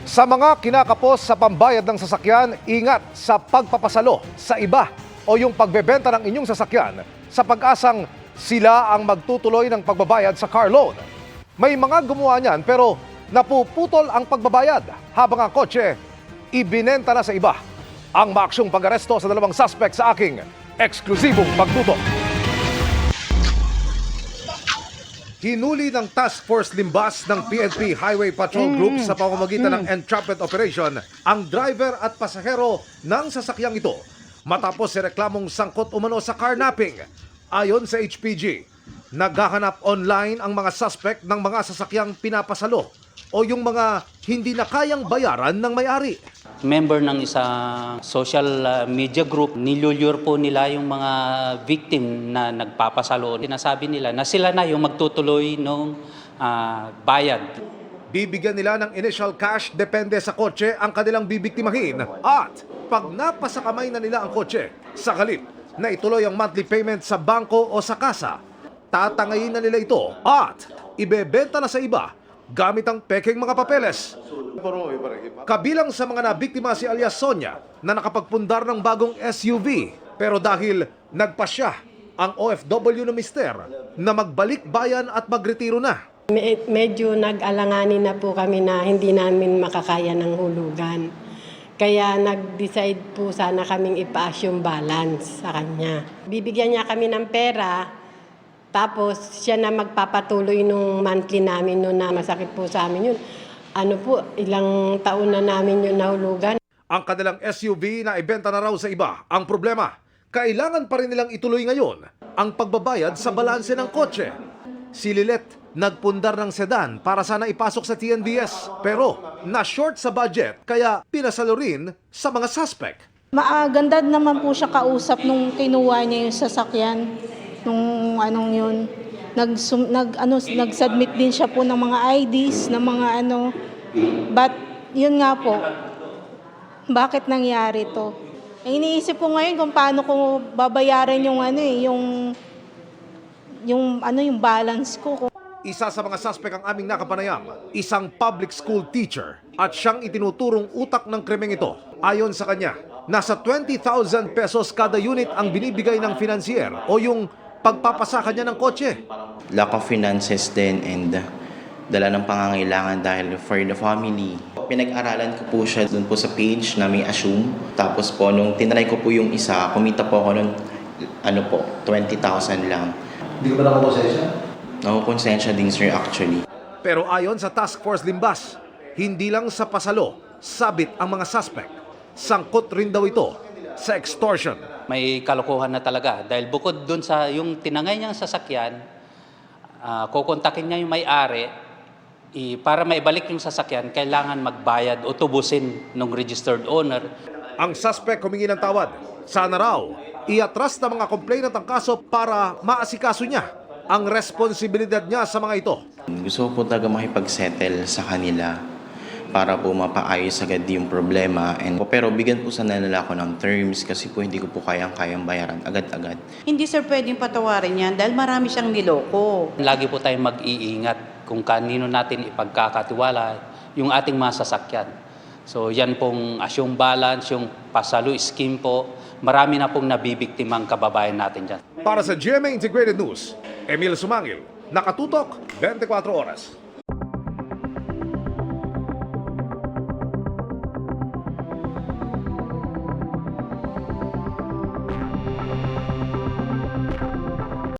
Sa mga kinakapos sa pambayad ng sasakyan, ingat sa pagpapasalo sa iba o yung pagbebenta ng inyong sasakyan sa pag-asang sila ang magtutuloy ng pagbabayad sa car loan. May mga gumawa niyan pero napuputol ang pagbabayad habang ang kotse ibinenta na sa iba. Ang maaksyong pag-aresto sa dalawang suspect sa aking eksklusibong pagtutok. Hinuli ng Task Force Limbas ng PNP Highway Patrol Group sa pamamagitan ng entrapment operation ang driver at pasahero ng sasakyang ito matapos si reklamong sangkot umano sa carnapping. Ayon sa HPG, naghahanap online ang mga suspect ng mga sasakyang pinapasalo o yung mga hindi na kayang bayaran ng may-ari. Member ng isang social media group, nilulure po nila yung mga victim na nagpapasalo. Sinasabi nila na sila na yung magtutuloy ng bayad. Bibigyan nila ng initial cash depende sa kotse ang kanilang bibiktimahin at pag napasakamay na nila ang kotse, sa halip na ituloy ang monthly payment sa bangko o sa kasa, tatangayin na nila ito at ibebenta na sa iba gamit ang peking mga papeles. Kabilang sa mga nabiktima si alias Sonia na nakapagpundar ng bagong SUV. Pero dahil nagpasya ang OFW na mister na magbalik bayan at magretiro na. Medyo nag-alanganin na po kami na hindi namin makakaya ng hulugan. Kaya nag-decide po sana kaming ipa-assume balance sa kanya. Bibigyan niya kami ng pera, tapos siya na magpapatuloy nung monthly namin noon na masakit po sa amin yun. Ilang taon na namin yun nahulugan. Ang kanilang SUV na ibenta na raw sa iba. Ang problema, kailangan pa rin nilang ituloy ngayon ang pagbabayad sa balanse ng kotse. Si Lilet nagpundar ng sedan para sana ipasok sa TNVS. Pero na-short sa budget kaya pinasalo rin sa mga suspect. Maganda naman po siya kausap nung kinuha niya yung sasakyan. Nung anong yun. Nag-submit din siya po ng mga IDs, ng mga But yun nga po, bakit nangyari to? Iniisip ko ngayon kung paano ko babayaran yung balance ko. Isa sa mga suspect ang aming nakapanayam, isang public school teacher at siyang itinuturong utak ng krimeng ito. Ayon sa kanya, nasa 20,000 pesos kada unit ang binibigay ng financier o yung pagpapasaka niya ng kotse. Lack of finances din and dala ng pangangailangan dahil for the family. Pinag-aralan ko po siya dun po sa page na may assume. Tapos po, nung tinry ko po yung isa, kumita po ako nun, 20,000 lang. Hindi ko ba nakukonsensya? Nakukonsensya din, sir, actually. Pero ayon sa Task Force Limbas, hindi lang sa pasalo, sabit ang mga suspect. Sangkot rin daw ito sa extortion. May kalokohan na talaga dahil bukod dun sa yung tinangay niyang sasakyan, kukontakin niya yung may-ari, para maibalik yung sasakyan, kailangan magbayad o tubusin ng registered owner. Ang suspect humingi ng tawad. Sana raw, iatras na mga complainant ang kaso para maasikaso niya ang responsibilidad niya sa mga ito. Gusto ko po talaga makipag-settle sa kanila para po mapaayos agad yung problema. Pero bigyan po sana nila ako ng terms kasi po hindi ko po kayang bayaran agad-agad. Hindi sir pwedeng patawarin yan dahil marami siyang niloko. Lagi po tayong mag-iingat kung kanino natin ipagkakatiwala yung ating mga sasakyan. So yan pong assume balance, yung pasalo scheme po, marami na pong nabibiktimang kababayan natin dyan. Para sa GMA Integrated News, Emil Sumangil, nakatutok 24 oras.